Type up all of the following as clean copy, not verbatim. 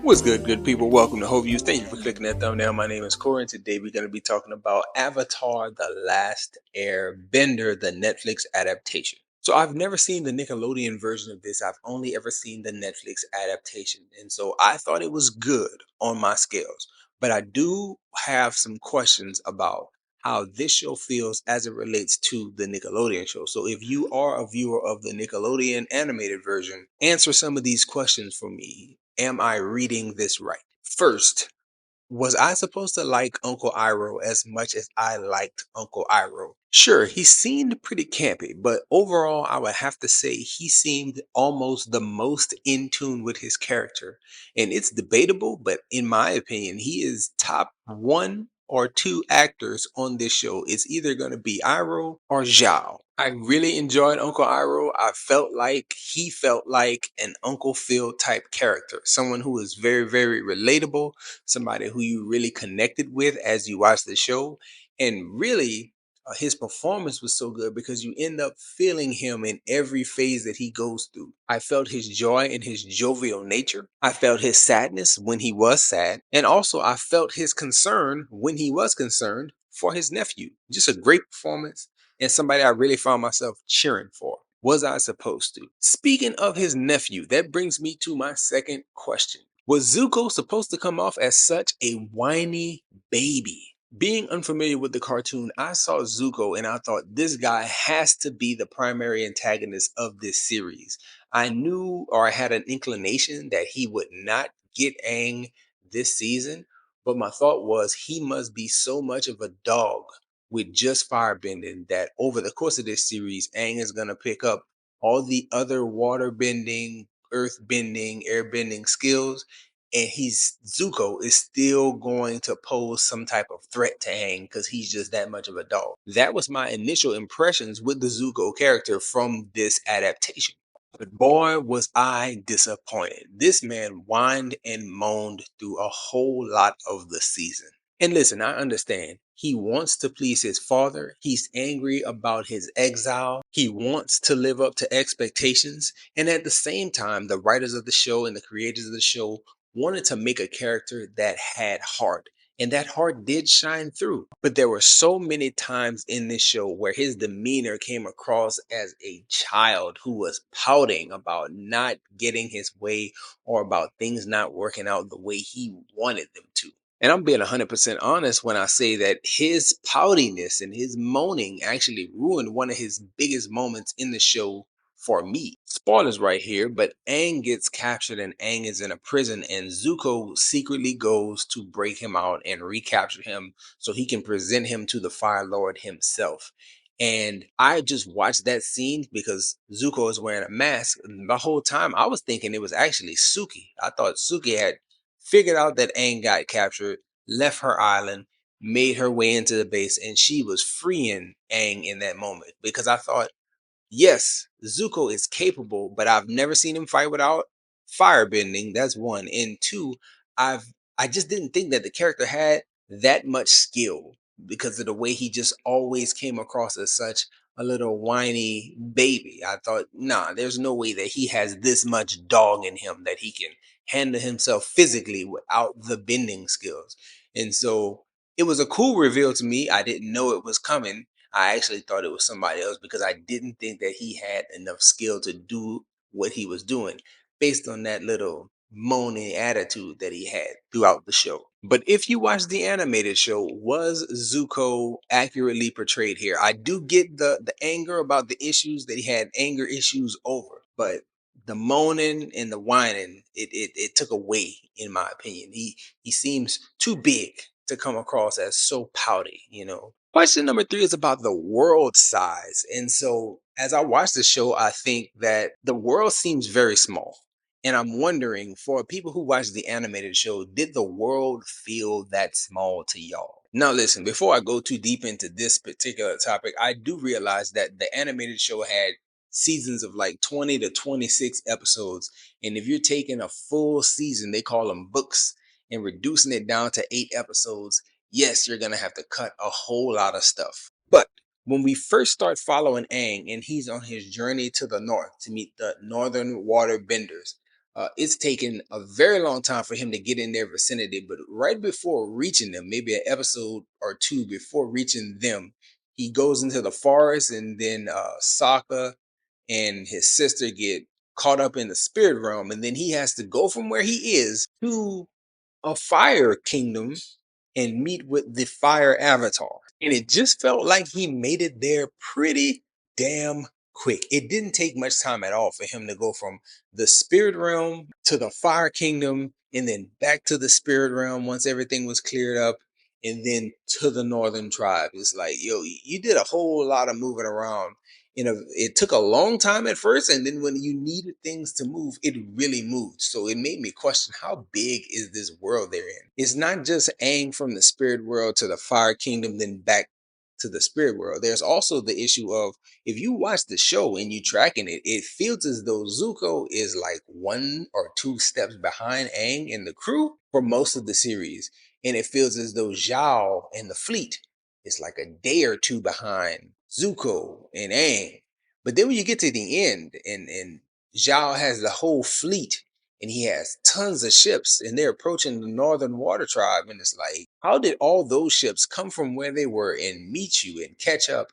What's good people? Welcome to Hope Views. Thank you for clicking that thumbnail. My name is Corey, and today we're going to be talking about Avatar The Last Airbender, the Netflix adaptation. So I've never seen the Nickelodeon version of this. I've only ever seen the Netflix adaptation. And so I thought it was good on my scales. But I do have some questions about how this show feels as it relates to the Nickelodeon show. So if you are a viewer of the Nickelodeon animated version, answer some of these questions for me. Am I reading this right? First, was I supposed to like Uncle Iroh as much as I liked Uncle Iroh? Sure, he seemed pretty campy, but overall, I would have to say he seemed almost the most in tune with his character. And it's debatable, but in my opinion, he is top one or two actors on this show. It's either going to be Iroh or Zhao. I really enjoyed Uncle Iroh. I felt like he felt like an Uncle Phil type character, someone who is very relatable, somebody who you really connected with as you watch the show. And really, his performance was so good because you end up feeling him in every phase that he goes through. I felt his joy and his jovial nature. I felt his sadness when he was sad. And also, I felt his concern when he was concerned for his nephew. Just a great performance and somebody I really found myself cheering for. Was I supposed to? Speaking of his nephew, that brings me to my second question. Was Zuko supposed to come off as such a whiny baby? Being unfamiliar with the cartoon, I saw Zuko and I thought this guy has to be the primary antagonist of this series. I knew or I had an inclination that he would not get Aang this season, but my thought was he must be so much of a dog with just firebending that over the course of this series, Aang is going to pick up all the other water bending, earth bending, air bending skills, and he's Zuko is still going to pose some type of threat to Aang because he's just that much of a dog. That was my initial impressions with the Zuko character from this adaptation. But boy, was I disappointed. This man whined and moaned through a whole lot of the season. And listen, I understand. He wants to please his father. He's angry about his exile. He wants to live up to expectations. And at the same time, the writers of the show and the creators of the show wanted to make a character that had heart. And that heart did shine through. But there were so many times in this show where his demeanor came across as a child who was pouting about not getting his way or about things not working out the way he wanted them to. And I'm being 100% honest when I say that his poutiness and his moaning actually ruined one of his biggest moments in the show for me. Spoilers right here, but Aang gets captured and Aang is in a prison, and Zuko secretly goes to break him out and recapture him so he can present him to the Fire Lord himself. And I just watched that scene because Zuko is wearing a mask. And the whole time I was thinking it was actually Suki. I thought Suki had figured out that Aang got captured, left her island, made her way into the base, and she was freeing Aang in that moment because I thought, yes, Zuko is capable, but I've never seen him fight without firebending. That's one. And two, I just didn't think that the character had that much skill because of the way he just always came across as such a little whiny baby. I thought, nah, there's no way that he has this much dog in him that he can handle himself physically without the bending skills. And so it was a cool reveal to me. I didn't know it was coming. I actually thought it was somebody else because I didn't think that he had enough skill to do what he was doing based on that little moaning attitude that he had throughout the show. But if you watch the animated show, was Zuko accurately portrayed here? I do get the anger about the issues that he had anger issues over, but the moaning and the whining, it took away, in my opinion. He seems too big to come across as so pouty. Question number three is about the world size. And so as I watch the show, I think that the world seems very small. And I'm wondering, for people who watch the animated show, did the world feel that small to y'all? Now, listen, before I go too deep into this particular topic, I do realize that the animated show had seasons of like 20 to 26 episodes. And if you're taking a full season, they call them books, and reducing it down to 8 episodes, yes, you're going to have to cut a whole lot of stuff. But when we first start following Aang and he's on his journey to the north to meet the northern water benders, it's taken a very long time for him to get in their vicinity. But right before reaching them, maybe an episode or two before reaching them, he goes into the forest, and then Sokka and his sister get caught up in the spirit realm, and then he has to go from where he is to a fire kingdom and meet with the fire avatar. And it just felt like he made it there pretty damn quick. It didn't take much time at all for him to go from the spirit realm to the fire kingdom and then back to the spirit realm once everything was cleared up, and then to the northern tribe. It's like, yo, you did a whole lot of moving around. It took a long time at first, and then when you needed things to move, it really moved. So it made me question, how big is this world they're in? It's not just Aang from the spirit world to the fire kingdom, then back to the spirit world. There's also the issue of, if you watch the show and you tracking it, it feels as though Zuko is like one or two steps behind Aang and the crew for most of the series. And it feels as though Zhao and the fleet is like a day or two behind Zuko and Aang. But then when you get to the end, and Zhao has the whole fleet, and he has tons of ships, and they're approaching the Northern Water Tribe, and it's like, how did all those ships come from where they were and meet you and catch up,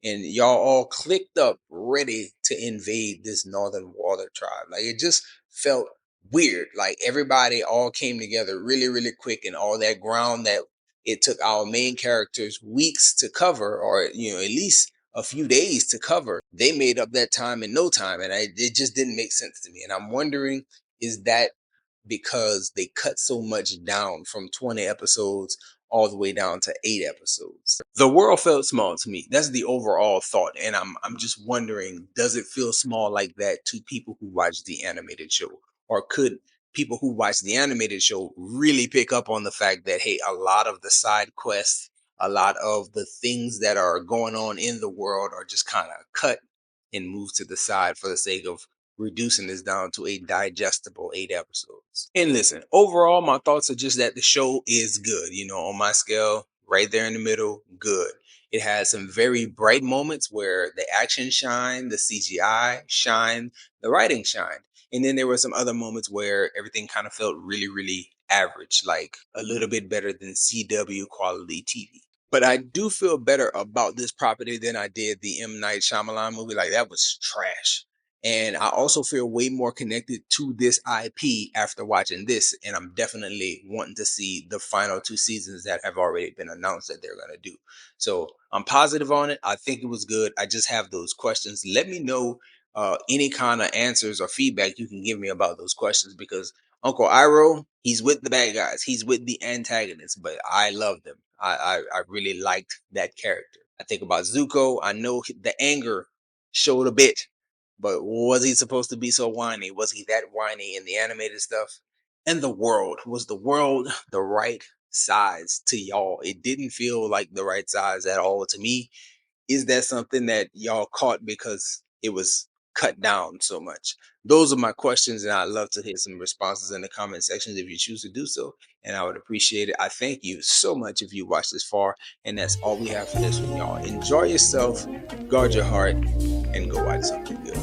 and y'all all clicked up ready to invade this Northern Water Tribe? Like, it just felt weird. Like, everybody all came together really, really quick, and all that ground that it took our main characters weeks to cover, or at least a few days to cover, they made up that time in no time. And it just didn't make sense to me. And I'm wondering, is that because they cut so much down from 20 episodes all the way down to 8 episodes? The world felt small to me. That's the overall thought. And I'm just wondering, does it feel small like that to people who watch the animated show? Or could people who watch the animated show really pick up on the fact that, hey, a lot of the side quests, a lot of the things that are going on in the world are just kind of cut and moved to the side for the sake of reducing this down to a digestible 8 episodes. And listen, overall, my thoughts are just that the show is good. On my scale, right there in the middle, good. It has some very bright moments where the action shined, the CGI shined, the writing shined. And then there were some other moments where everything kind of felt really, really average, like a little bit better than CW quality TV. But I do feel better about this property than I did the M. Night Shyamalan movie. Like, that was trash. And I also feel way more connected to this IP after watching this. And I'm definitely wanting to see the final 2 seasons that have already been announced that they're going to do. So I'm positive on it. I think it was good. I just have those questions. Let me know any kind of answers or feedback you can give me about those questions, because Uncle Iroh, he's with the bad guys. He's with the antagonists, but I love them. I really liked that character. I think about Zuko. I know the anger showed a bit, but was he supposed to be so whiny? Was he that whiny in the animated stuff? And the world, was the world the right size to y'all? It didn't feel like the right size at all to me. Is that something that y'all caught because it was cut down so much? Those are my questions, and I'd love to hear some responses in the comment sections if you choose to do so. And I would appreciate it. I thank you so much if you watched this far. And that's all we have for this one, y'all. Enjoy yourself, guard your heart, and go watch something good.